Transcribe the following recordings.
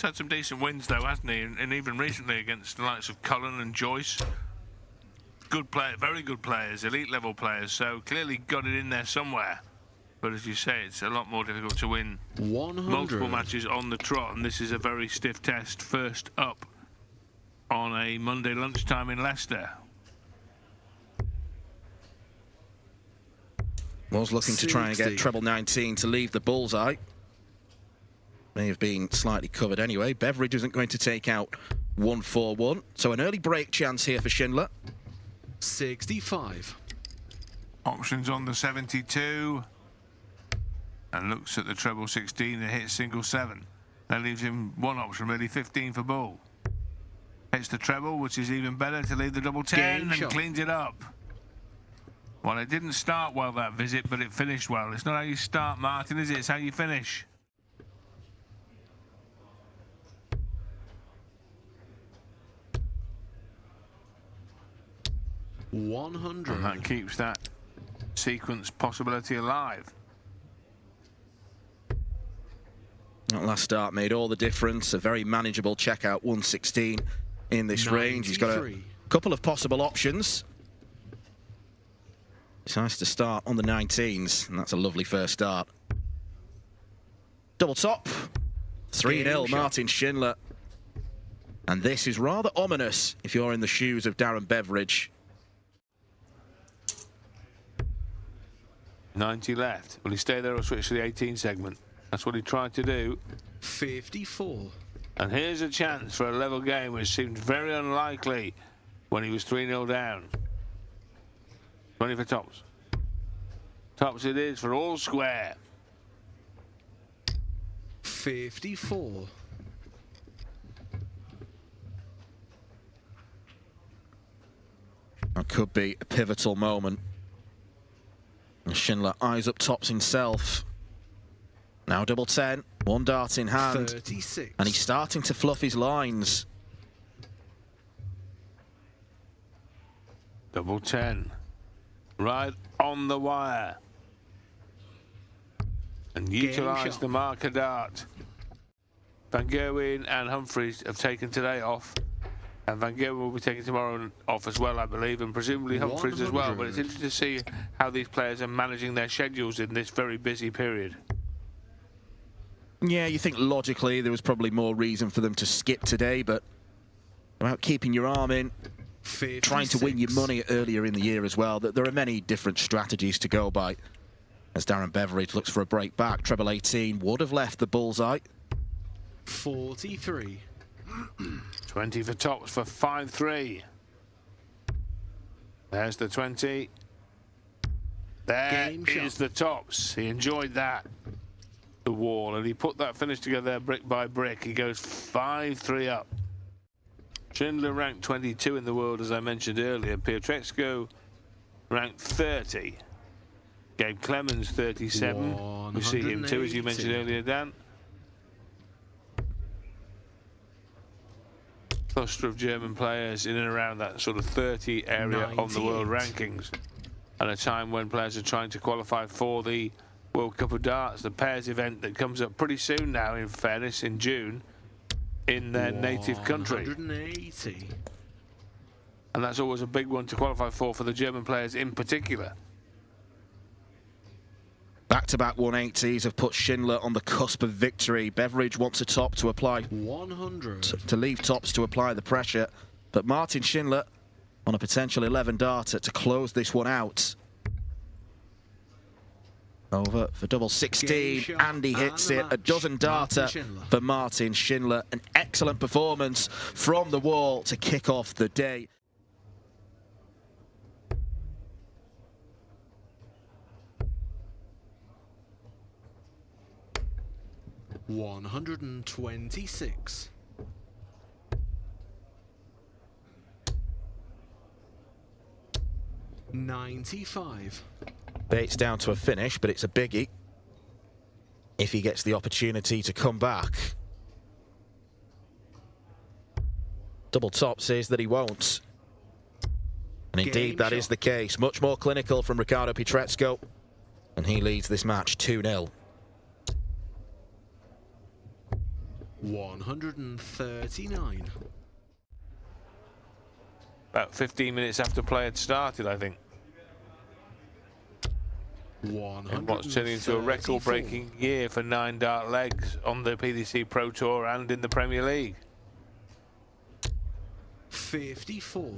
He's had some decent wins though, hasn't he? And even recently against the likes of Cullen and Joyce. Good player, very good players, elite level players. So clearly got it in there somewhere. But as you say, it's a lot more difficult to win 100. multiple matches on the trot, and this is a very stiff test. First up on a Monday lunchtime in Leicester. Was looking to try and get treble 19 to leave the bullseye. May have been slightly covered anyway. Beveridge isn't going to take out 141. So an early break chance here for Schindler. 65. Options on the 72. And looks at the treble 16 and hits single 7. That leaves him one option, really, 15 for bull. Hits the treble, which is even better to leave the double 10 and cleans it up. Well, it didn't start well, that visit, but it finished well. It's not how you start, Martin, is it? It's how you finish. $100. And that keeps that sequence possibility alive. That last start made all the difference. A very manageable checkout 116 in this 93. range. He's got a couple of possible options. Decides to start on the 19s, and that's a lovely first start. Double top. 3-0 Martin Schindler. And this is rather ominous if you're in the shoes of Darren Beveridge. 90 left. Will he stay there or switch to the 18 segment? That's what he tried to do. 54. And here's a chance for a level game, which seemed very unlikely when he was 3-0 down. 20 for tops. Tops it is for all square. 54. That could be a pivotal moment. And Schindler eyes up tops himself. Now double 10, one dart in hand. 36. And he's starting to fluff his lines. Double 10. Right on the wire. And utilise the marker dart. Van Gerwen and Humphries have taken today off. And Van Gerwen will be taking tomorrow off as well, I believe, and presumably Humphries as well. But it's interesting to see how these players are managing their schedules in this very busy period. Yeah, you think logically there was probably more reason for them to skip today, but about keeping your arm in, 56. trying to win your money earlier in the year as well. There are many different strategies to go by. As Darren Beveridge looks for a break back, treble 18 would have left the bullseye. 43. 20 for tops for 5-3. There's the 20. There is the tops. He enjoyed that. The wall, and he put that finish together brick by brick. He goes 5-3 up. Schindler ranked 22 in the world, as I mentioned earlier. Piotreczko ranked 30. Gabe Clemens 37. We see him too, as you mentioned earlier, Dan. Cluster of German players in and around that sort of 30 area on the world rankings, at a time when players are trying to qualify for the World Cup of Darts, the pairs event that comes up pretty soon now, in fairness, in June, in their native country. 180. And that's always a big one to qualify for the German players in particular. Back-to-back 180s have put Schindler on the cusp of victory. Beveridge wants a top to apply 100. to leave tops to apply the pressure, but Martin Schindler on a potential 11 darter to close this one out. Over for double 16, and he hits it. A dozen darter for Martin Schindler. An excellent performance from the wall to kick off the day. $126. 95. Bates down to a finish, but it's a biggie if he gets the opportunity to come back. Double top says that he won't. And indeed, that is the case. Much more clinical from Ricardo Pietreczko. And he leads this match 2-0. 139. About 15 minutes after play had started, I think. And what's turning into a record-breaking year for 9 dart legs on the PDC Pro Tour and in the Premier League. 54.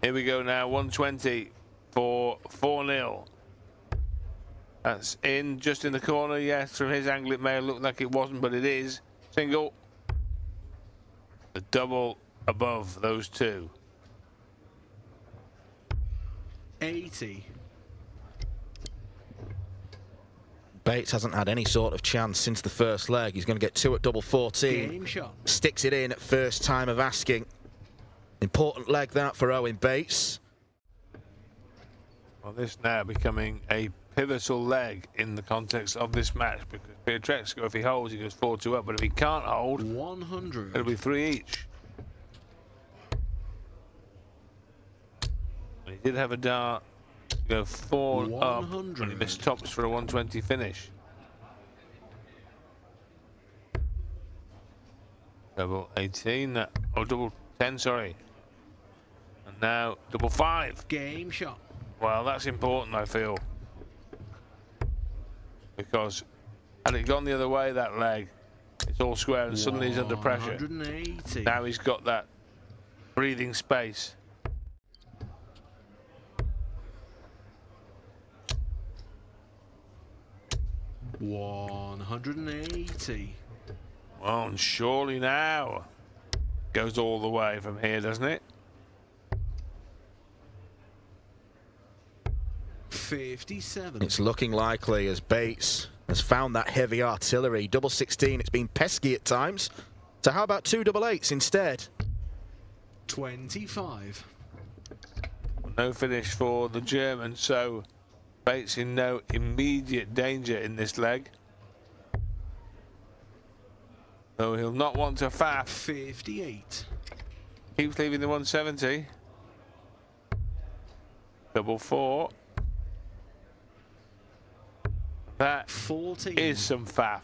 Here we go now, 120 for 4-0. That's in, just in the corner. Yes, from his angle it may have looked like it wasn't, but it is. Single. The double above those two. 80. Bates hasn't had any sort of chance since the first leg. He's going to get 2 at double 14. Game shot. Sticks it in at first time of asking. Important leg that for Owen Bates. Well, this now becoming a pivotal leg in the context of this match, because Pietreczko, if he holds, he goes 4-2 up, but if he can't hold, 100. it'll be 3 each. He did have a dart go 4 up, and he missed tops for a 120 finish. Double 18, or double 10, sorry. And now double 5. Game shot. Well, that's important, I feel. Because had it gone the other way, that leg, it's all square and suddenly he's under pressure. 180. Now he's got that breathing space. $180. Well, and surely now goes all the way from here, doesn't it? 57. It's looking likely as Bates has found that heavy artillery. Double 16, it's been pesky at times. So how about 2 double 8s instead? 25. No finish for the German, so Bates in no immediate danger in this leg. Though he'll not want to faff. 58. Keeps leaving the 170. Double 4. That 14. is some faff.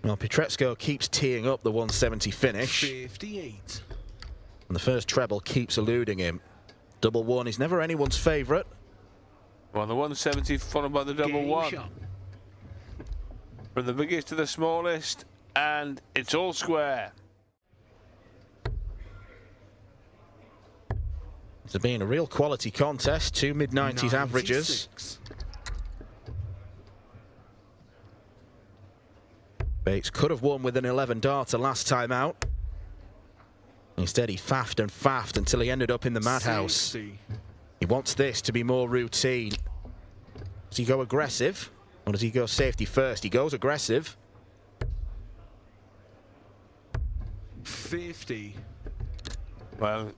Well, Pietreczko keeps teeing up the 170 finish. 58. And the first treble keeps eluding him. Double 1 is never anyone's favourite. Well, the 170 followed by the double Game 1. shot. From the biggest to the smallest, and it's all square. It's been a real quality contest, 2 mid-90s averages. 96. Bates could have won with an 11 darter last time out. Instead, he faffed and faffed until he ended up in the madhouse. 60. He wants this to be more routine. Does he go aggressive, or does he go safety first? He goes aggressive. 50. Well,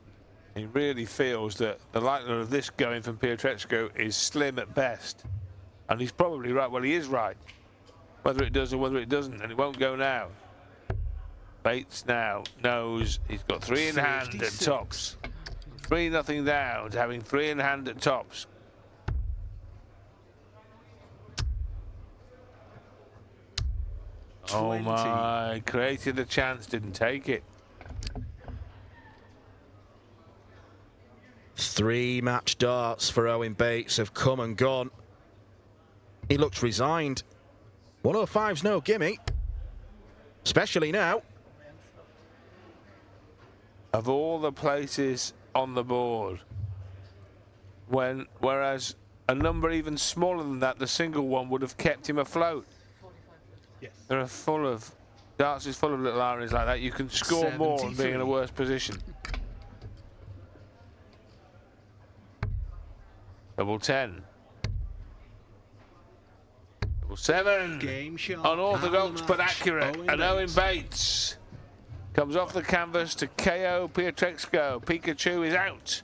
he really feels that the likelihood of this going from Pietreczko is slim at best. And he's probably right. Well, he is right. Whether it does or whether it doesn't, and it won't go now. Bates now knows he's got 3 in hand at 56. tops. 3-0 down to having 3 in hand at tops. Oh 20. my, created a chance, didn't take it. 3 match darts for Owen Bates have come and gone. He looks resigned. 105's no gimme, especially now. Of all the places on the board, whereas a number even smaller than that, the single one, would have kept him afloat. Yes. They're full of, darts is full of little ironies like that. You can score more and be in a 73. worse position. Double 10. Double 7. Game shot. Unorthodox Out of the but match, accurate. And Owen Bates comes off the canvas to KO Pietreczko. Pikachu is out.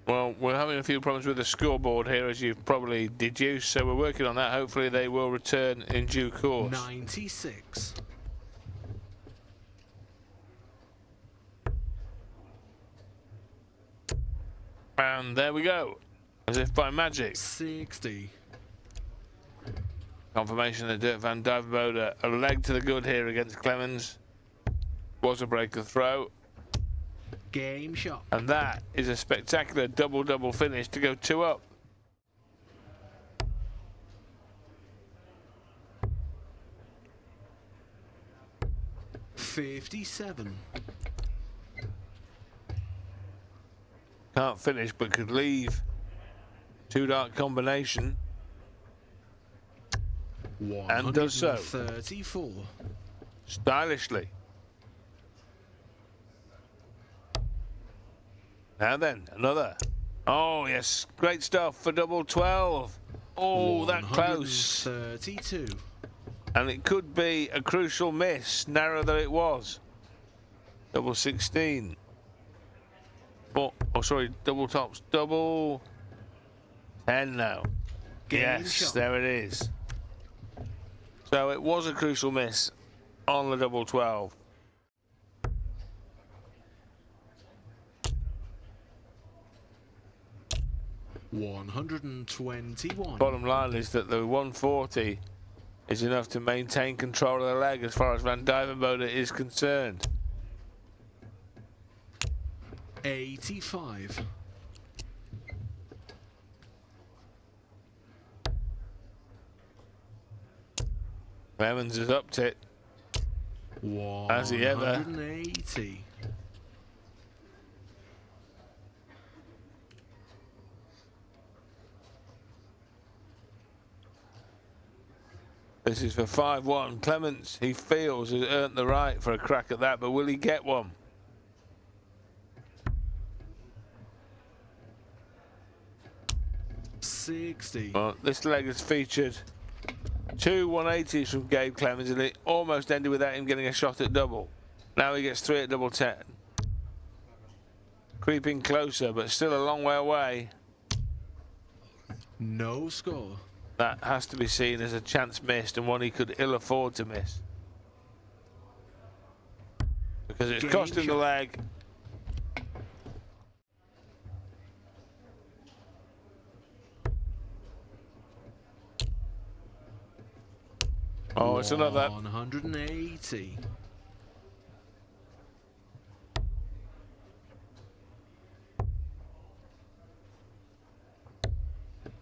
Well, we're having a few problems with the scoreboard here, as you've probably deduced, so we're working on that. Hopefully they will return in due course. 96. And there we go. As if by magic. 60. Confirmation that Dirk van Duivenbode a leg to the good here against Clemens. Was a break of throw. Game shot. And that is a spectacular double-double finish to go 2 up. $57. Can't finish, but could leave. 2-dart combination. And does so. 34. Stylishly. Now then, another. Oh, yes. Great stuff for double 12. Oh, that close. 32. And it could be a crucial miss, narrow though it was. Double 16. Oh, sorry, double tops. Double 10 now. Yes, shot. there it is. So it was a crucial miss on the double 12. $121. Bottom line is that the 140 is enough to maintain control of the leg as far as Van Duivenbode is concerned. 85. Clemens has upped it. Has he ever? 180. This is for 5-1. Clemens, he feels, has earned the right for a crack at that, but will he get one? $60. Well, this leg has featured 2 180s from Gabe Clemens, and it almost ended without him getting a shot at double. Now he gets 3 at double 10. Creeping closer, but still a long way away. No score. That has to be seen as a chance missed, and one he could ill afford to miss. Because it's cost him the leg. Oh, it's another. 180.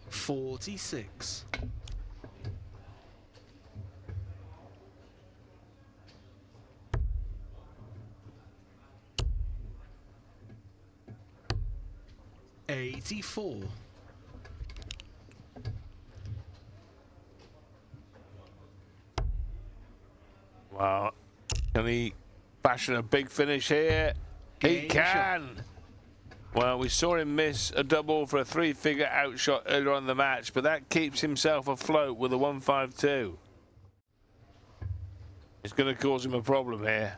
$46. $84. Wow. Can he fashion a big finish here? He Game can. Well, we saw him miss a double for a 3-figure outshot earlier on in the match, but that keeps himself afloat with a 152. It's going to cause him a problem here.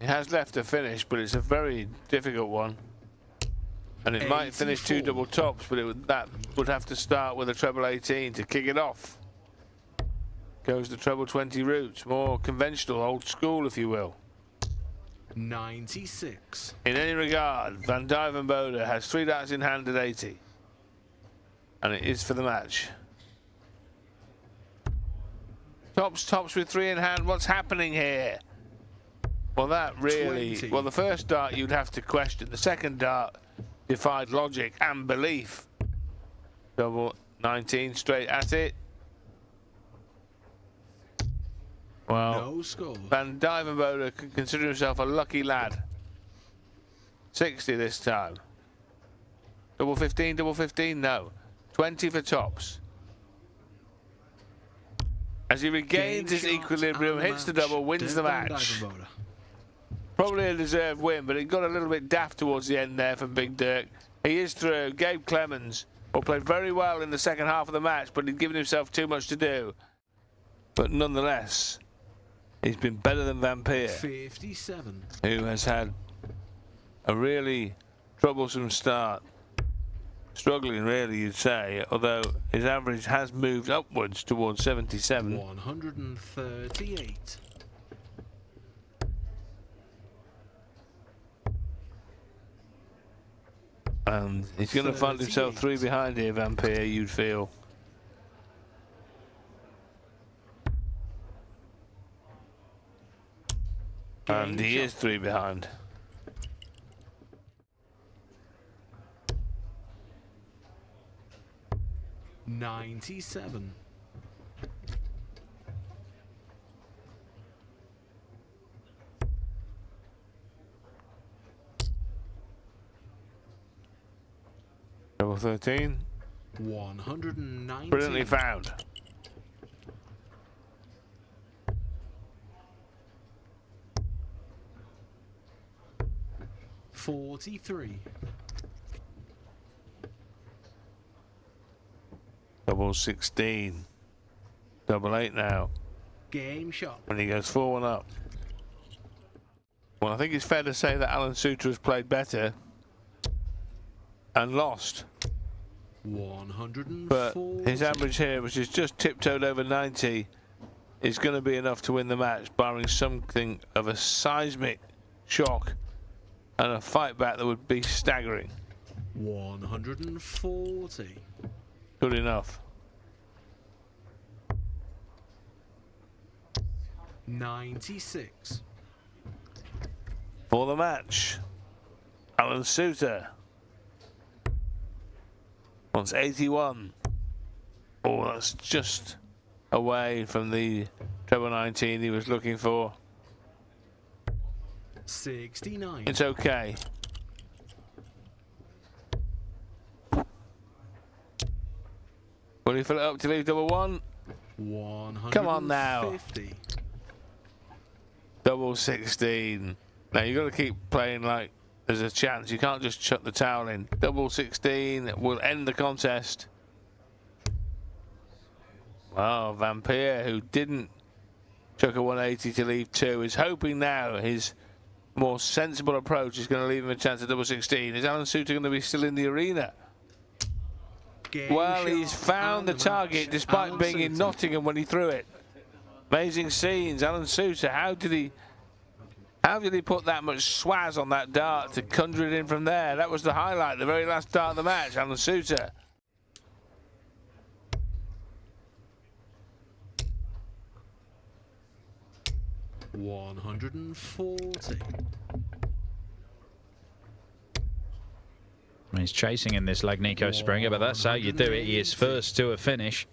He has left a finish, but it's a very difficult one. And it might finish 2 double tops, but that would have to start with a treble 18 to kick it off. Goes the treble 20 route, more conventional, old school, if you will. 96. In any regard, Van Duivenbode has 3 darts in hand at 80. And it is for the match. Tops with 3 in hand. What's happening here? Well, that really... 20. Well, the first dart you'd have to question. The second dart defied logic and belief. Double 19 straight at it. Well, No score. Van Duivenbode can consider himself a lucky lad. 60 this time. Double 15, no. 20 for tops. As he regains his equilibrium, hits the double, wins the match. Probably a deserved win, but it got a little bit daft towards the end there from Big Dirk. He is through. Gabe Clemens, who played very well in the second half of the match, but he'd given himself too much to do. But nonetheless, he's been better than Vampire, 57. who has had a really troublesome start. Struggling, really, you'd say, although his average has moved upwards towards 77. 138. And he's going to find himself 3 behind here, Vampire, you'd feel. And he is 3 behind. $97. Double 13. 190. Brilliantly found. $43. Double 16. Double 8 now. Game shot. And he goes 4-1 up. Well, I think it's fair to say that Alan Suter has played better and lost. 140. But his average here, which is just tiptoed over 90, is going to be enough to win the match, barring something of a seismic shock and a fight back that would be staggering. 140. Good enough. 96. For the match, Alan Suter wants 81. Oh, that's just away from the treble 19 he was looking for. 69. It's okay. Will he fill it up to leave double 1? 150. Come on now. Double 16. Now you've got to keep playing like there's a chance. You can't just chuck the towel in. Double 16 will end the contest. Well, Vampire, who didn't chuck a 180 to leave 2, is hoping now his more sensible approach is going to leave him a chance at double 16. Is Alan Suter going to be still in the arena? Well, he's found the target despite being in Nottingham when he threw it. Amazing scenes. Alan Suter, how did he put that much swaz on that dart to conjure it in from there? That was the highlight, the very last dart of the match, Alan Suter. $140. He's chasing in this leg, Nico Springer, but that's how you do it. He is first to a finish.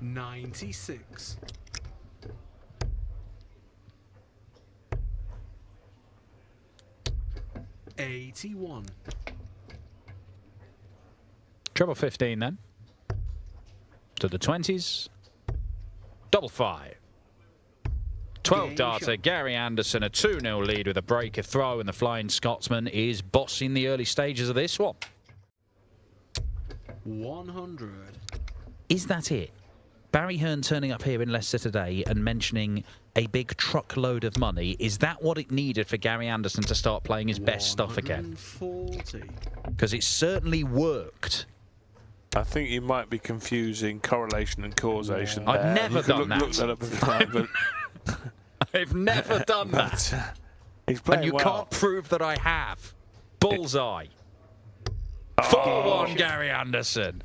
$96. $81. Treble 15 then. To the 20s. Double 5. 12 darter, Gary Anderson, a 2-0 lead with a breaker throw, and the Flying Scotsman is bossing the early stages of this one. 100. Is that it? Barry Hearn turning up here in Leicester today and mentioning a big truckload of money. Is that what it needed for Gary Anderson to start playing his best stuff again? 140. Because it certainly worked. I think you might be confusing correlation and causation. I've there. never done that. Look that up at the time, but I've never done that. He's playing And you well. can't prove that I have. Bullseye. 4-1 Gary Anderson.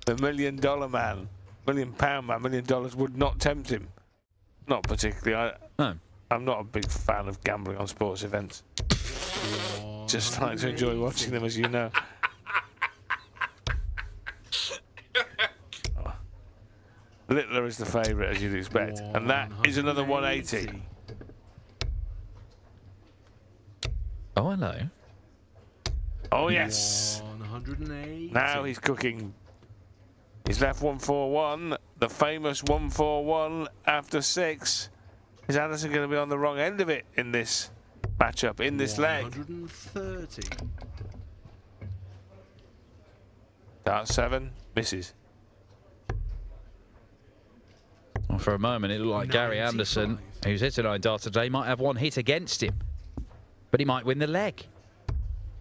The $1 million man, £1 million man, $1 million would not tempt him. Not particularly. No. I'm not a big fan of gambling on sports events. Just like to enjoy watching them, as you know. Littler is the favourite, as you'd expect. And that is another 180. Oh, hello. Oh, yes. 180. Now he's cooking. He's left 141. The famous 141 after 6. Is Anderson going to be on the wrong end of it in this matchup, in this leg? 130. Dart 7 misses. Well, for a moment, it looked like Gary 95. Anderson, who's hit a 9 dart today, might have one hit against him. But he might win the leg.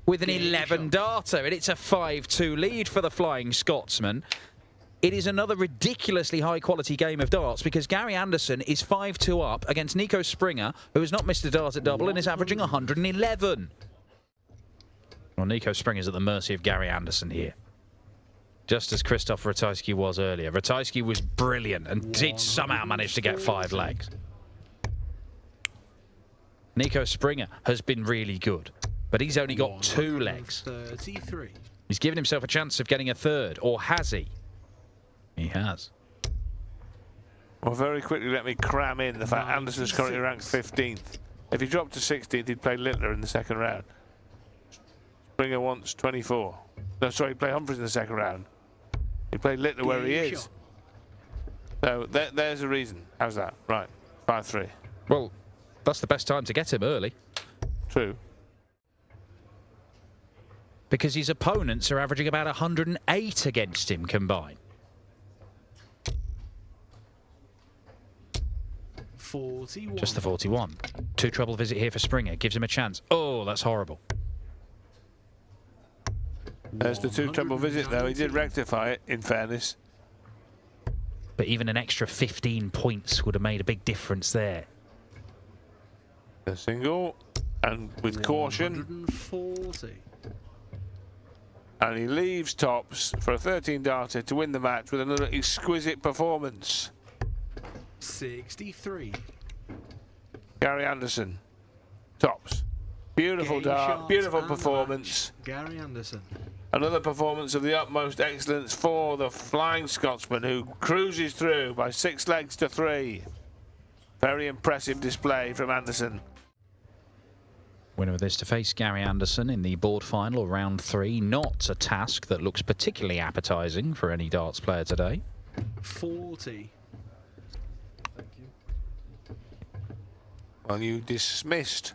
With an 11 darter, and it's a 5-2 lead for the Flying Scotsman. it is another ridiculously high-quality game of darts because Gary Anderson is 5-2 up against Nico Springer, who has not missed a dart at double and is averaging 111. Well, Nico Springer's at the mercy of Gary Anderson here. Just as Krzysztof Ratajski was earlier. Ratajski was brilliant and did somehow manage to get 5 legs. Nico Springer has been really good, but he's only got 2 legs. 33. He's given himself a chance of getting a 3rd, or has he? He has. Well, very quickly, let me cram in the fact Anderson's currently ranked 15th. If he dropped to 16th, he'd play Littler in the second round. Springer wants 24. No, sorry, he'd play Humphries in the second round. He'd play Littler where he is. So there's a reason. How's that? Right, 5-3. Well, that's the best time to get him early. True. Because his opponents are averaging about 108 against him combined. 41. Just the 41. 2 treble visit here for Springer. Gives him a chance. Oh, that's horrible. There's the 2 treble visit, though. He did rectify it, in fairness. But even an extra 15 points would have made a big difference there. The single, and with caution. 140. And he leaves tops for a 13-darter to win the match with another exquisite performance. 63. Gary Anderson, tops. Beautiful dart, beautiful performance. Gary Anderson. Another performance of the utmost excellence for the Flying Scotsman, who cruises through by 6 legs to 3. Very impressive display from Anderson. Winner of this to face Gary Anderson in the board final, round 3. Not a task that looks particularly appetising for any darts player today. 40. Well, you dismissed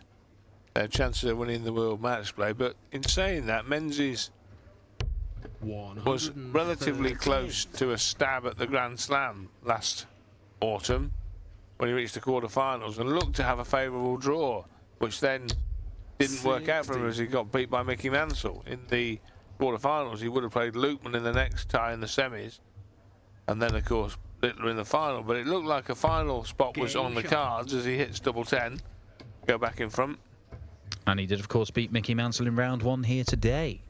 their chances of winning the World Match Play, but in saying that, Menzies was relatively close to a stab at the Grand Slam last autumn when he reached the quarterfinals and looked to have a favourable draw, which then didn't work out for him as he got beat by Mickey Mansell. In the quarterfinals, he would have played Lukeman in the next tie in the semis, and then, of course, Littler in the final. But it looked like a final spot was on the cards as he hits double 10. Go back in front. And he did, of course, beat Mickey Mansell in round 1 here today.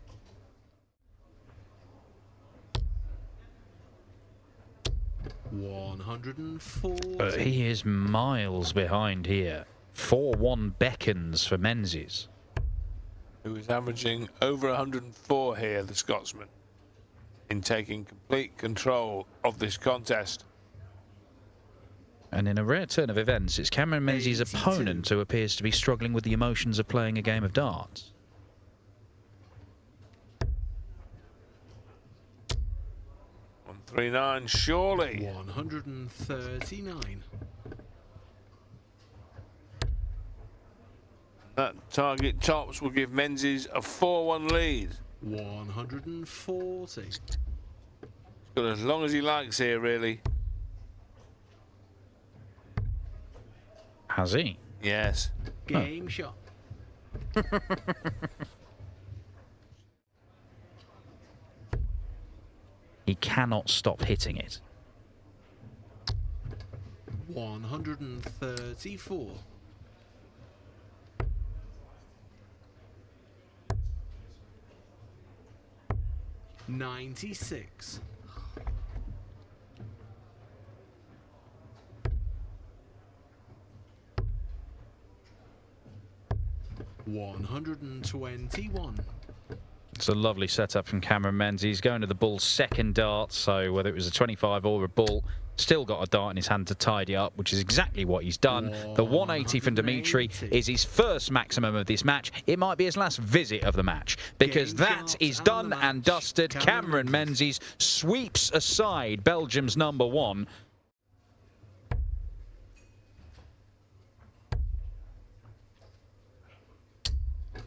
$140. He is miles behind here. 4-1 beckons for Menzies. Who is averaging over 104 here, the Scotsman, in taking complete control of this contest. And in a rare turn of events, it's Cameron Menzies' opponent who appears to be struggling with the emotions of playing a game of darts. $139, surely. 139. That target tops will give Menzies a 4-1 lead. 140. He's got as long as he likes here, really. Has he? Yes. Game shot. He cannot stop hitting it. 134. $96. 121. It's a lovely setup from Cameron Menzies. Going to the bull's second dart, so whether it was a 25 or a bull, still got a dart in his hand to tidy up, which is exactly what he's done. The 180 from Dimitri is his first maximum of this match. It might be his last visit of the match, because that is done and dusted. Cameron Menzies sweeps aside Belgium's number 1.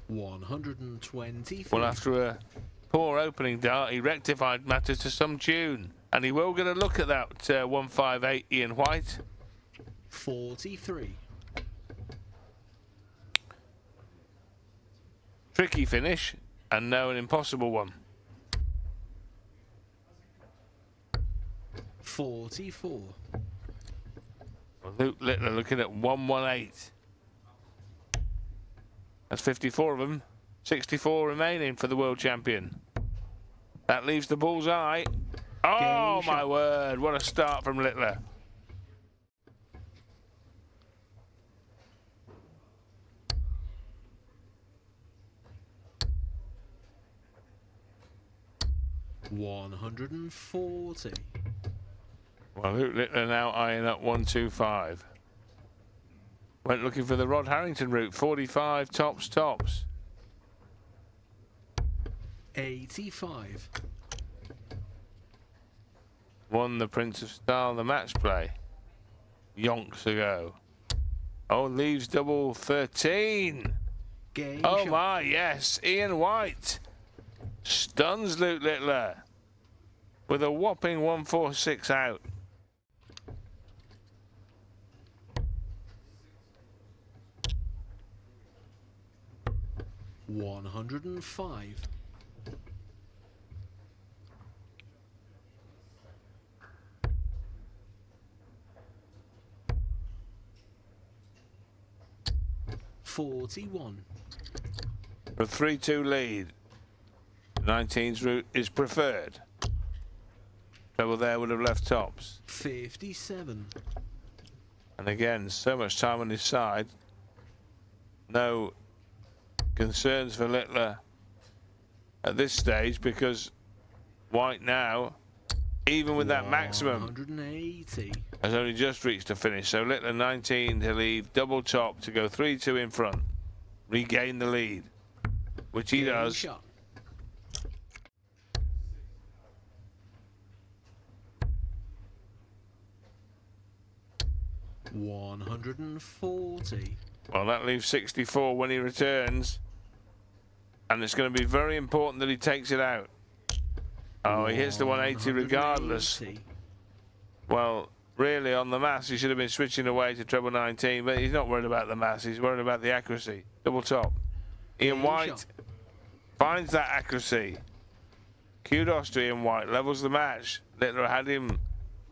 $124. Well, after a poor opening dart, he rectified matters to some tune. And he will get a look at that 158 Ian White. 43. Tricky finish, and no, an impossible one. 44. Well, Luke Littler looking at 118. That's 54 of them. 64 remaining for the world champion. That leaves the bullseye. Oh, my word. What a start from Littler. $140. Well, Luke Littler now eyeing up 125. Went looking for the Rod Harrington route. 45 tops. 85. Won the Prince of Style the match play yonks ago. Oh, leaves double 13. Game Oh shot. my, yes. Ian White stuns Luke Littler with a whopping 146 out. $105. $41. A 3-2 lead. 19's route is preferred. Trouble there would have left tops. 57. And again, so much time on his side. No concerns for Littler at this stage because White now, even with that maximum, 180. has only just reached a finish. So Littler 19 to leave double top to go 3-2 in front. Regain the lead, which he Game does. shot. $140. Well, that leaves 64 when he returns. And it's going to be very important that he takes it out. Oh, he hits the 180 regardless. 180. Well, really, on the mass, he should have been switching away to treble 19, but he's not worried about the mass. He's worried about the accuracy. Double top. Ian Game White shot. finds that accuracy. Kudos to Ian White. Levels the match. Littler had him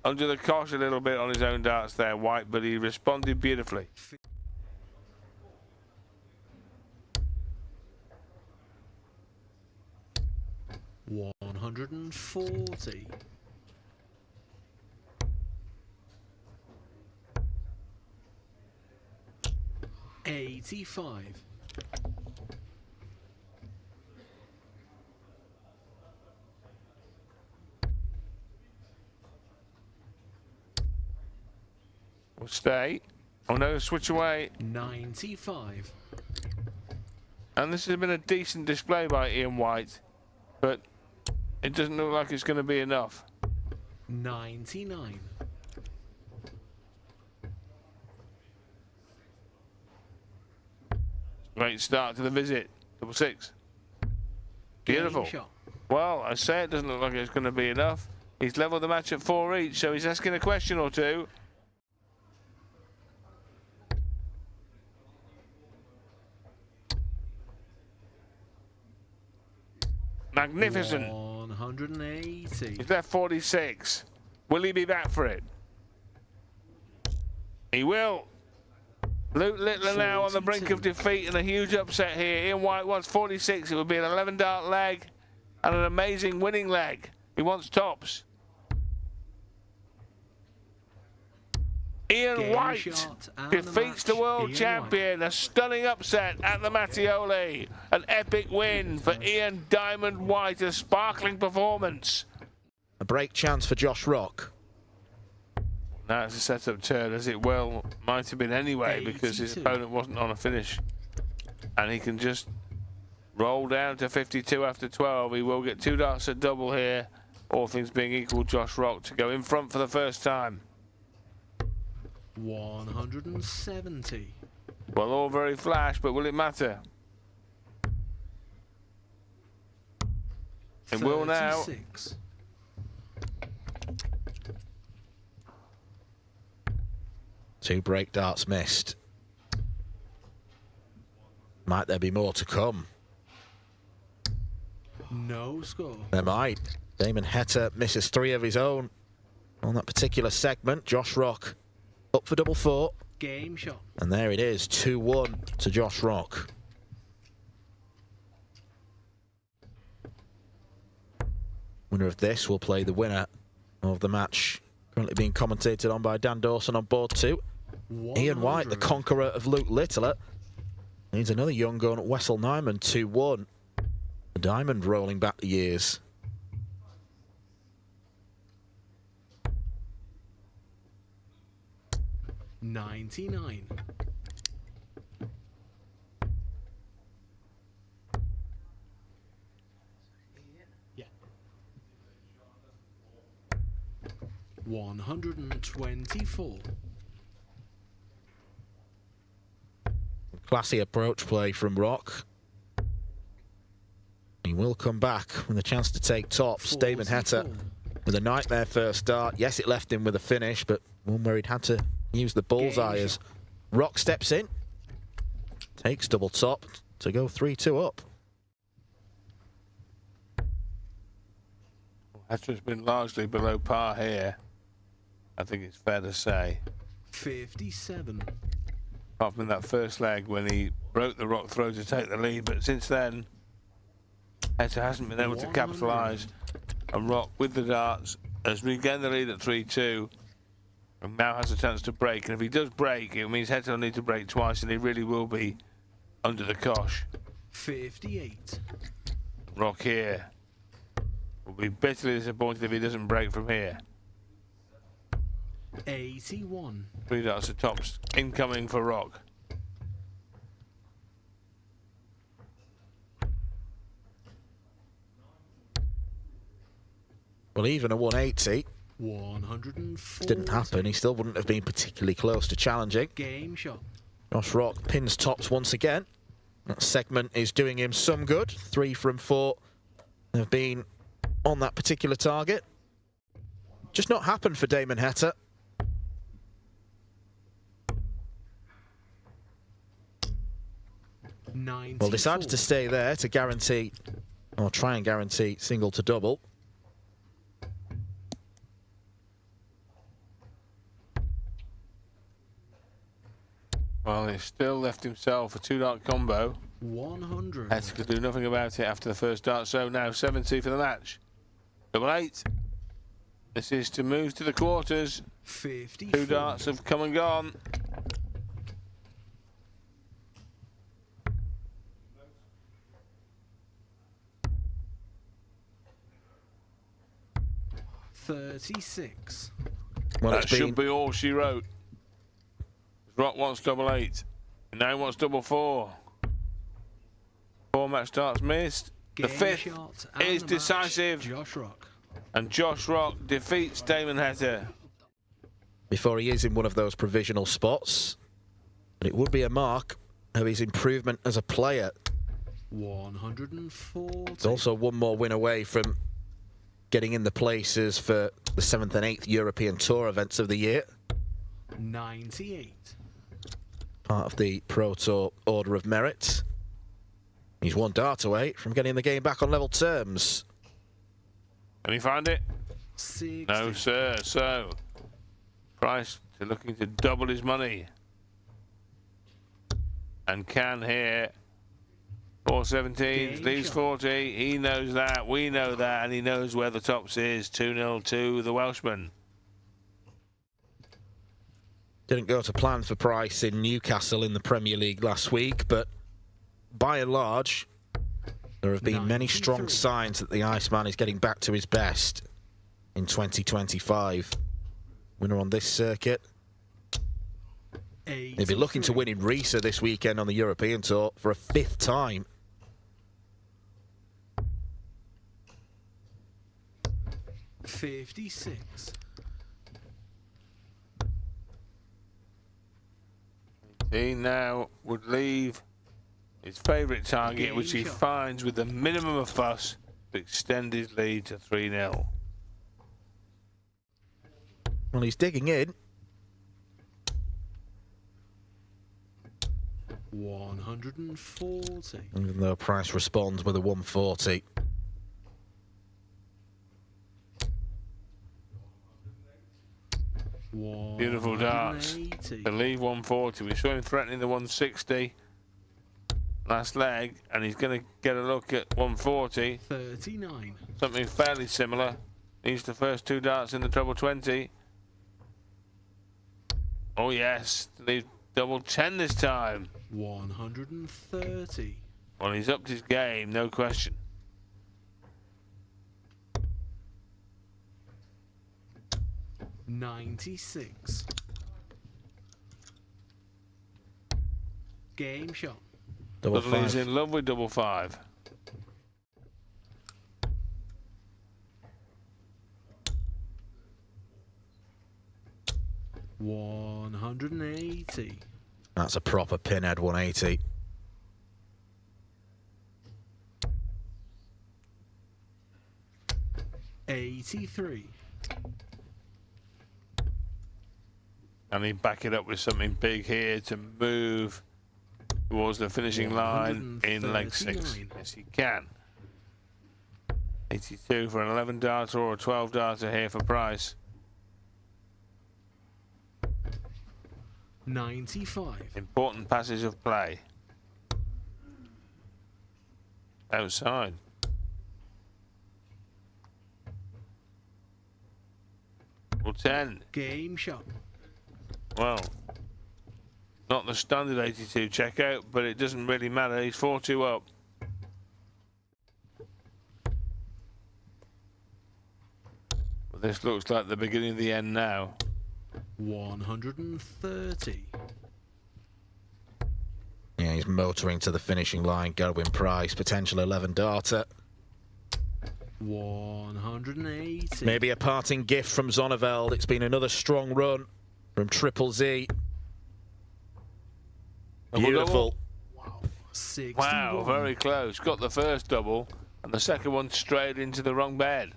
under the cosh a little bit on his own darts there, White, but he responded beautifully. $140. $85. We'll stay. Oh no, switch away. $95. And this has been a decent display by Ian White, but it doesn't look like it's going to be enough. $99. Great start to the visit. Double six. Beautiful. Game shot. Well, I say it doesn't look like it's going to be enough. He's leveled the match at 4 each, so he's asking a question or two. Magnificent. 180. He's left 46. Will he be back for it? He will. Luke Littler now on the brink of 42. defeat and a huge upset here. Ian White wants 46. It would be an 11 dart leg and an amazing winning leg. He wants tops. Ian Game White shot and defeats the the match. world Ian champion. A stunning upset at the Mattioli. An epic win for Ian Diamond White. A sparkling performance. A break chance for Josh Rock. Now it's a setup turn, as it well might have been anyway, because his 82. opponent wasn't on a finish. And he can just roll down to 52 after 12. He will get 2 darts at double here, all things being equal. Josh Rock to go in front for the first time. 170. Well, all very flash, but will it matter? It will now. 36. Two break darts missed. Might there be more to come? No score. There might. Damon Heta misses 3 of his own. on that particular segment. Josh Rock up for double four. Game shot. And there it is, 2-1 to Josh Rock. Winner of this will play the winner of the match, currently being commentated on by Dan Dawson on board 2. 100. Ian White, the conqueror of Luke Littler, needs another young gun, Wessel Nyman, 2-1. The Diamond rolling back the years. $99. Yeah. 124. Classy approach play from Rock. He will come back with a chance to take tops. Damon Heta with a nightmare first start. Yes, it left him with a finish, but one where he'd had to use the bullseye as Rock steps in. Takes double top to go 3-2 up. Heta's been largely below par here. I think it's fair to say. 57. Apart from that first leg when he broke the Rock throw to take the lead, but since then, Heta hasn't been able to capitalise. And Rock, with the darts, has regained the lead at 3-2 and now has a chance to break. And if he does break, it means Heta will need to break twice, and he really will be under the cosh. 58. Rock here will be bitterly disappointed if he doesn't break from here. 81. 3 darts at tops incoming for Rock. Well, even a 180 104. didn't happen. He still wouldn't have been particularly close to challenging. Game shot. Josh Rock pins tops once again. That segment is doing him some good. 3 from 4 have been on that particular target. Just not happened for Damon Heta. Well, decided to stay there to guarantee, or try and guarantee, single to double. Well, he's still left himself a 2-dart combo. 100. Heta could do nothing about it after the first dart, so now 70 for the match. Double 8. This is to move to the quarters. 50. 2 darts have come and gone. $36. Well, That it's been should be all she wrote. Rock wants double 8. Now he wants double 4. 4 match starts missed. The Game 5th shot and is the match, decisive. Josh Rock. And Josh Rock defeats Damon Heta. before he is in one of those provisional spots. But it would be a mark of his improvement as a player. 140. It's also one more win away from getting in the places for the 7th and 8th European Tour events of the year. 98. Part of the Pro Tour Order of Merit. He's one dart away from getting the game back on level terms. Can he find it? 60. No, sir. So, Price looking to double his money. And can here. 417 leaves 40. He knows that. We know that. And he knows where the tops is. 2-0 to the Welshman. Didn't go to plan for Price in Newcastle in the Premier League last week, but by and large, there have been many strong signs that the Iceman is getting back to his best in 2025. Winner on this circuit. He'll be looking to win in Riesa this weekend on the European Tour for a 5th time. $56. He now would leave his favourite target, which he finds with the minimum of fuss, to extend his lead to 3-0. Well, he's digging in. 140. Even though Price responds with a 140. Beautiful darts. 180. To leave 140. We saw him threatening the 160 last leg, and he's going to get a look at 140. 39. Something fairly similar. Needs the first 2 darts in the treble 20. Oh yes, to leave double 10 this time. 130. Well, he's upped his game, no question. $96. Game shot. Double Suddenly he's five. in love with double 5. $180. That's a proper pinhead 180. $83. And he back it up with something big here to move towards the finishing line in leg 6. 139. Yes, he can. 82 for an 11 darter or a 12 darter here for Price. 95. Important passage of play. Outside. Well, 10. Game shot. Well, not the standard 82 checkout, but it doesn't really matter. He's 4-2 up. Well, this looks like the beginning of the end now. 130. Yeah, he's motoring to the finishing line. Gerwin Price, potential 11 darter. 180. Maybe a parting gift from Zonneveld. It's been another strong run from Triple Z. Double, Beautiful. Wow. 61. Wow, very close. Got the first double, and the second one straight into the wrong bed.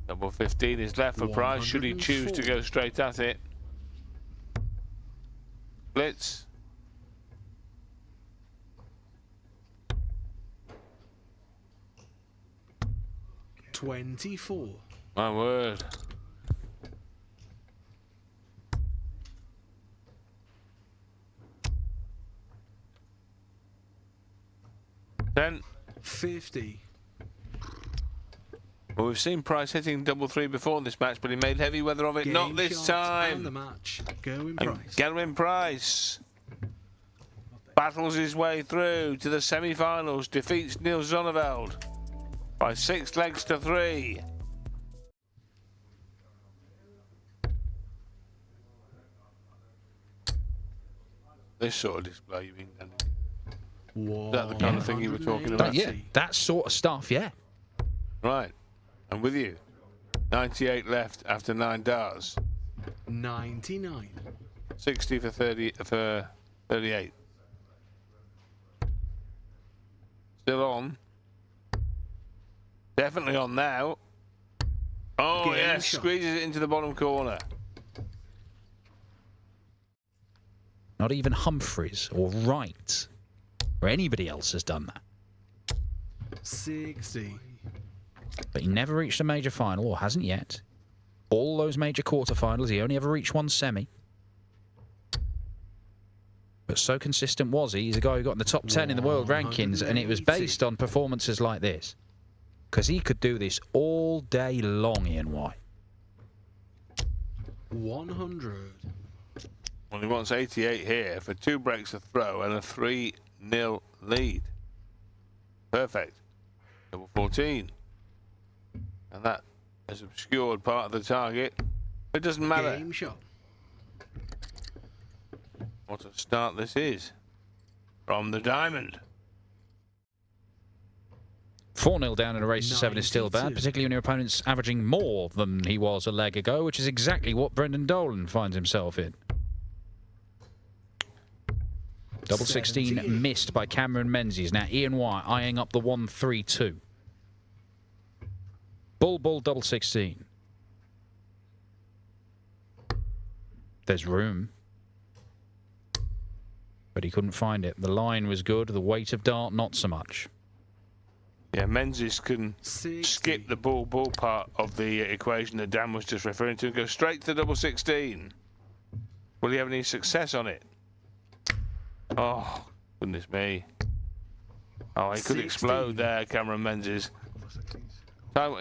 Double 15 is left for Price. Should he choose to go straight at it? Blitz. $24. My word. Then, $50. well, we've seen Price hitting double 3 before in this match, but he made heavy weather of it. Not Game this shot and the time. match. Gerwin And Price. Gerwin Price battles his way through to the semi-finals, defeats Neil Zonneveld by 6 legs to 3. This sort of display, you mean, Danny? Is that the kind of thing you were talking about? Yeah, that sort of stuff, yeah. Right, I'm with you. 98 left after 9 darts. 99. 60 for 38. Still on. Definitely on now. Oh Game yes, shot. squeezes it into the bottom corner. Not even Humphreys or Wright or anybody else has done that. 60. But he never reached a major final, or hasn't yet. All those major quarterfinals, he only ever reached one semi. But so consistent was he. He's a guy who got in the top 10 in the world rankings, and it was based on performances like this. Because he could do this all day long, Ian White. 100. Well, he wants 88 here for 2 breaks a throw and a 3-0 lead. Perfect. Double 14. And that has obscured part of the target. It doesn't matter. Game shot. What a start this is from the diamond. 4-0 down in a race to 7 is still bad, 92. particularly when your opponent's averaging more than he was a leg ago, which is exactly what Brendan Dolan finds himself in. Double 16 78. missed by Cameron Menzies. Now Ian White eyeing up the 1-3-2. Bull, double 16. There's room. But he couldn't find it. The line was good, the weight of dart not so much. Yeah, Menzies can 60. skip the ball part of the equation that Dan was just referring to and go straight to double 16. Will he have any success on it? Oh, goodness me. Oh, he could 16. explode there, Cameron Menzies. So,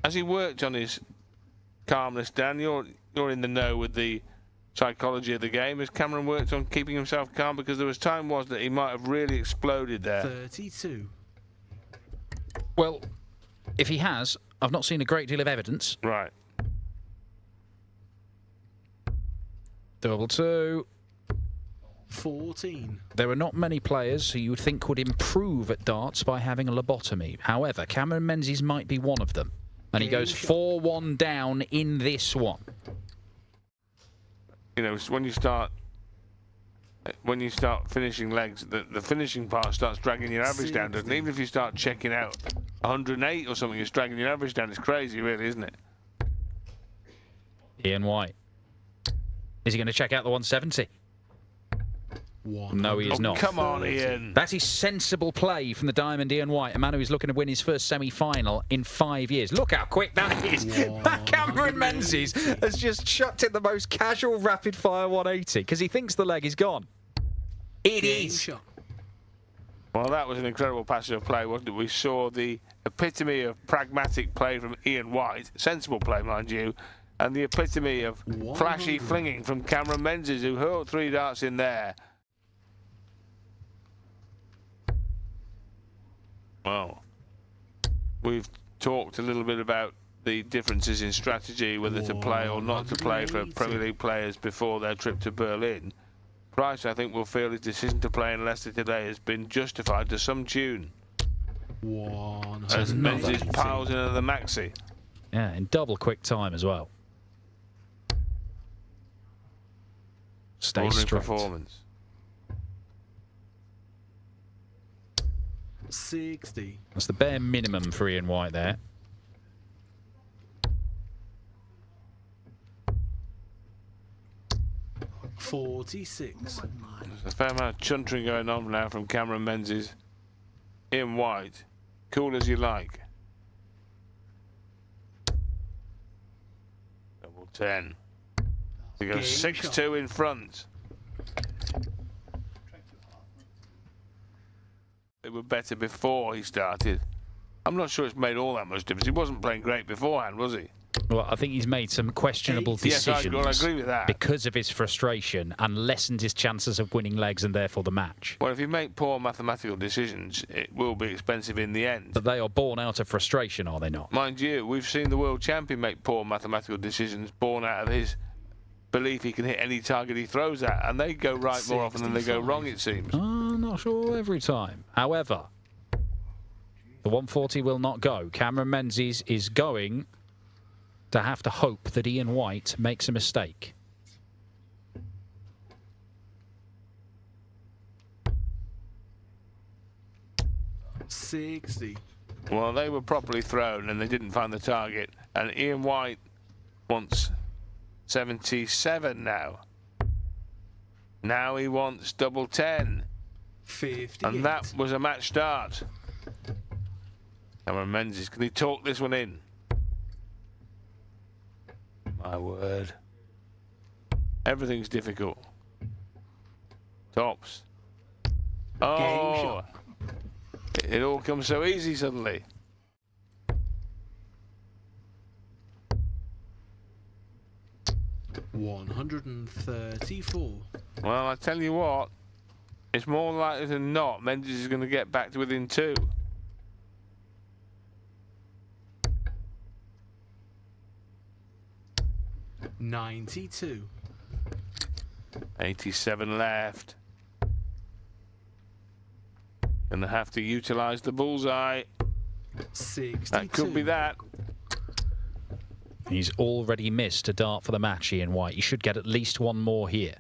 has he worked on his calmness, Dan? You're in the know with the psychology of the game. Has Cameron worked on keeping himself calm? Because there was time that he might have really exploded there. 32. Well, if he has, I've not seen a great deal of evidence. Right. Double 2. 14. There are not many players who you would think would improve at darts by having a lobotomy. However, Cameron Menzies might be one of them. And he goes 4-1 down in this one. You know, when you start finishing legs, the finishing part starts dragging your average down, doesn't it? Even if you start checking out 108 or something, it's dragging your average down. It's crazy, really, isn't it? Ian White. Is he going to check out the 170? No, he is not. Come on, Ian. That is sensible play from the Diamond Ian White, a man who is looking to win his first semi-final in 5 years. Look how quick that is. That Cameron Menzies has just chucked in the most casual rapid-fire 180 because he thinks the leg is gone. It is. Shot. Well, that was an incredible passage of play, wasn't it? We saw the epitome of pragmatic play from Ian White, sensible play, mind you, and the epitome of flashy flinging from Cameron Menzies, who hurled 3 darts in there. Well, we've talked a little bit about the differences in strategy, whether to play or not to play for Premier League players before their trip to Berlin. Price, I think, will feel his decision to play in Leicester today has been justified to some tune. As Menzies piles in the maxi. Yeah, in double quick time as well. Stay straight. Performance. 60. That's the bare minimum for Ian White there. $46. There's a fair amount of chuntering going on now from Cameron Menzies. Ian White, cool as you like. Double 10. He goes 6-2 in front. They were better before he started. I'm not sure it's made all that much difference. He wasn't playing great beforehand, was he? Well, I think he's made some questionable decisions yes, I agree with that. because of his frustration and lessened his chances of winning legs and therefore the match. Well, if you make poor mathematical decisions, it will be expensive in the end. But they are born out of frustration, are they not? Mind you, we've seen the world champion make poor mathematical decisions born out of his belief he can hit any target he throws at, and they go right more often than they go wrong, it seems. I'm not sure every time. However, the 140 will not go. Cameron Menzies is going to have to hope that Ian White makes a mistake. $60. Well, they were properly thrown and they didn't find the target, and Ian White wants 77 now. Now he wants double 10. 58. And that was a match start. Cameron Menzies, can he talk this one in? My word. Everything's difficult. Tops. Oh! It all comes so easy suddenly. $134. Well, I tell you what, it's more likely than not Menzies is going to get back to within 2. $92. 87 left. Gonna have to utilize the bullseye. 62. That could be that. He's already missed a dart for the match, Ian White. He should get at least one more here.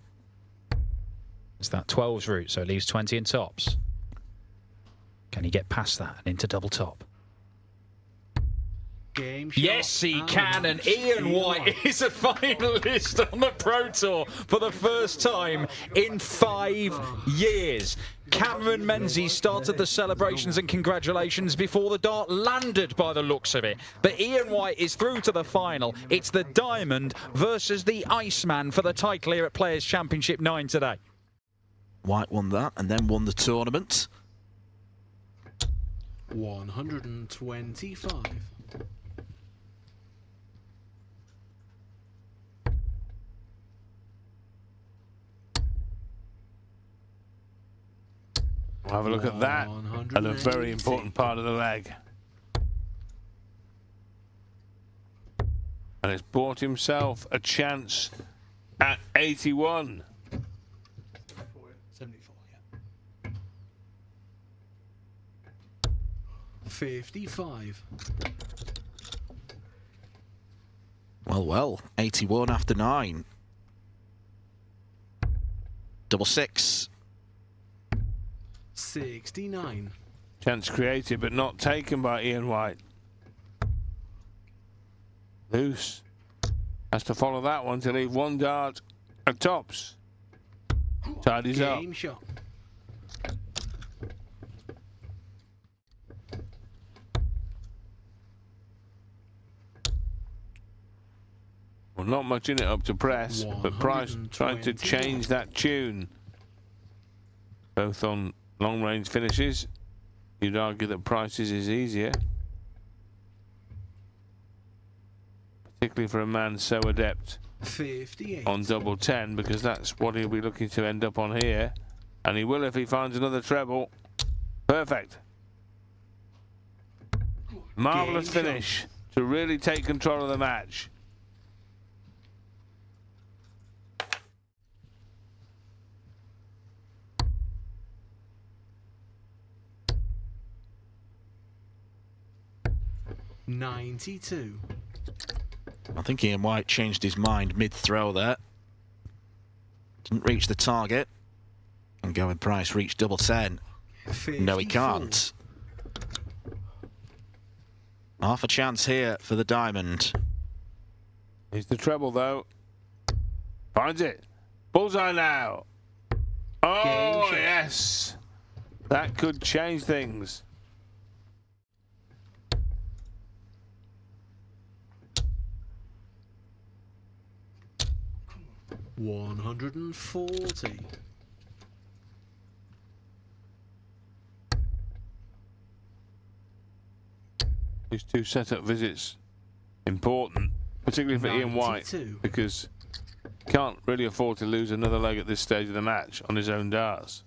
It's that 12s route, so it leaves 20 in tops. Can he get past that and into double top? Game shot. Yes, he and can, and match. Ian White is a finalist on the Pro Tour for the first time in 5 years. Cameron Menzies started the celebrations and congratulations before the dart landed by the looks of it. But Ian White is through to the final. It's the Diamond versus the Iceman for the title here at Players Championship 9 today. White won that and then won the tournament. 125. We'll have a look at that and a very important part of the leg. And it's bought himself a chance at 81. 74, yeah. 55. Well, 81 after 9. Double 6. 69. Chance created but not taken by Ian White. Loose. Has to follow that one to leave one dart at tops. Tidies up. Game shot. Well, not much in it up to press, but Price trying to change that tune. Both on long range finishes. You'd argue that Price's is easier. Particularly for a man so adept 58. on double 10, because that's what he'll be looking to end up on here. And he will if he finds another treble. Perfect. Marvellous finish to really take control of the match. $92. I think Ian White changed his mind mid-throw there. Didn't reach the target. And Gavin Price reached double 10. 54. No, he can't. Half a chance here for the Diamond. He's the treble though. Finds it. Bullseye now. Oh, yes. That could change things. $140. These two setup visits important, particularly for Ian White, 92. because he can't really afford to lose another leg at this stage of the match on his own darts.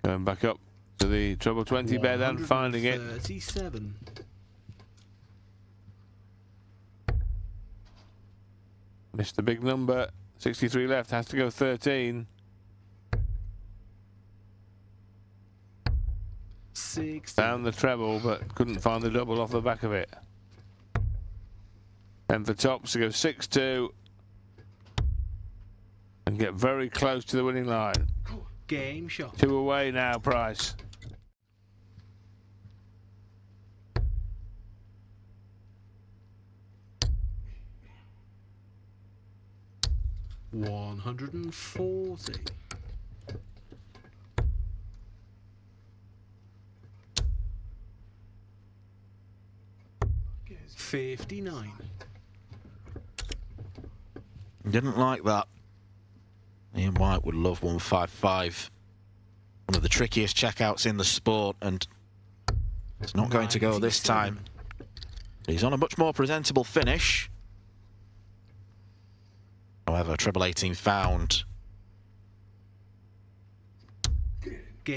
Going back up to the treble 20 bed and finding it. 37. Missed the big number. 63 left, has to go 13. 60. Found the treble, but couldn't find the double off the back of it. And for tops to go 6-2 and get very close to the winning line. Game shot. 2 away now, Price. $140. $59. Didn't like that. Ian White would love 155. One of the trickiest checkouts in the sport, and it's not going to go this time. He's on a much more presentable finish. However, treble 18 found.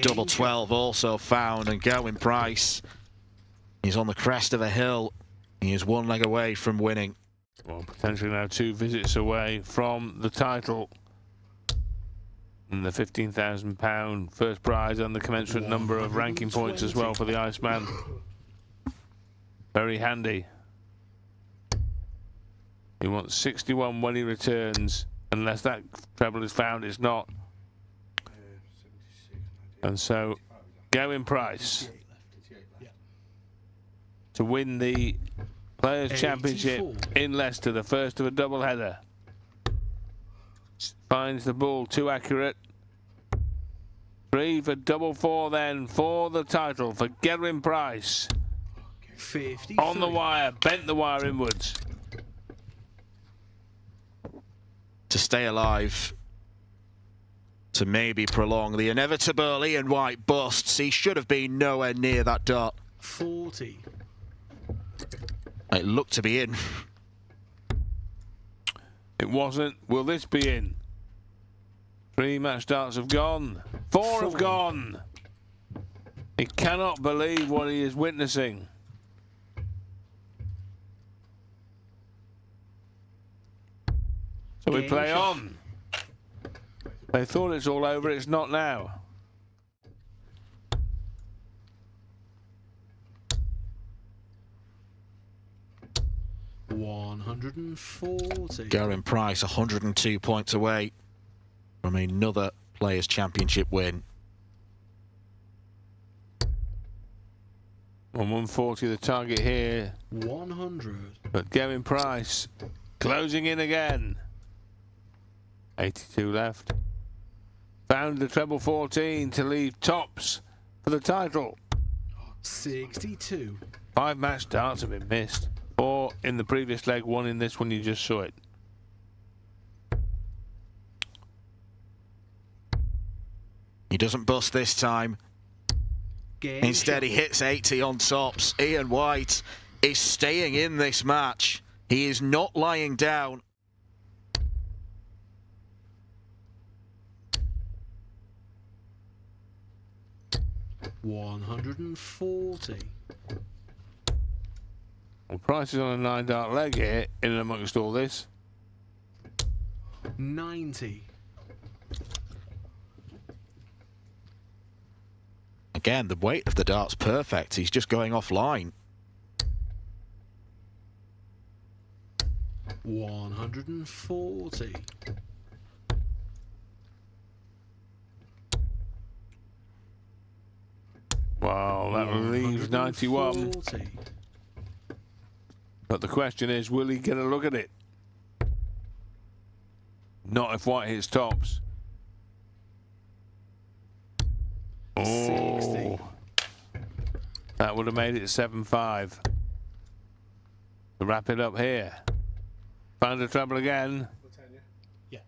Double 12 also found, and Gavin Price, he's on the crest of a hill. He is one leg away from winning. Well, potentially now 2 visits away from the title. And the £15,000 first prize and the commensurate number of ranking points as well for the Iceman. Very handy. He wants 61 when he returns. Unless that treble is found, it's not. And so, Gerwyn Price to win the Players' Championship 84. in Leicester, the first of a double-header. Finds the ball too accurate. 3 for double 4 then for the title for Gerwyn Price. 53. On the wire, bent the wire inwards. To stay alive, to maybe prolong the inevitable. Ian White busts. He should have been nowhere near that dot. 40. It looked to be in. It wasn't. Will this be in? 3 match starts have gone. 4 have gone. He cannot believe what he is witnessing. So we Game play shot. on. They thought it's all over. It's not now. $140. Gerwyn Price 102 points away from another Players' Championship win. On 140 the target here. 100. But Gerwyn Price closing in again. 82 left. Found the treble 14 to leave tops for the title. 62. 5 match starts have been missed. 4 in the previous leg, 1 in this one, you just saw it. He doesn't bust this time. Game Instead, he shot. hits 80 on tops. Ian White is staying in this match. He is not lying down. $140. Well, Price is on a 9 dart leg here, in and amongst all this. 90. Again, the weight of the dart's perfect. He's just going offline. 140. Wow, that leaves 91. 140. But the question is, will he get a look at it? Not if White hits tops. Oh, 60. that would have made it 7-5. To wrap it up here. Found a treble again. Yeah.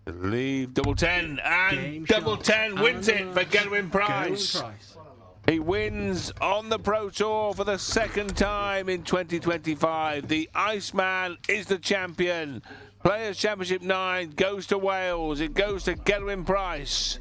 Leave double 10 and Game double shot. 10 wins And it the for match. Gerwyn Price. Gerwyn Price. He wins on the Pro Tour for the 2nd time in 2025. The Iceman is the champion. Players' Championship 9 goes to Wales. It goes to Gerwyn Price.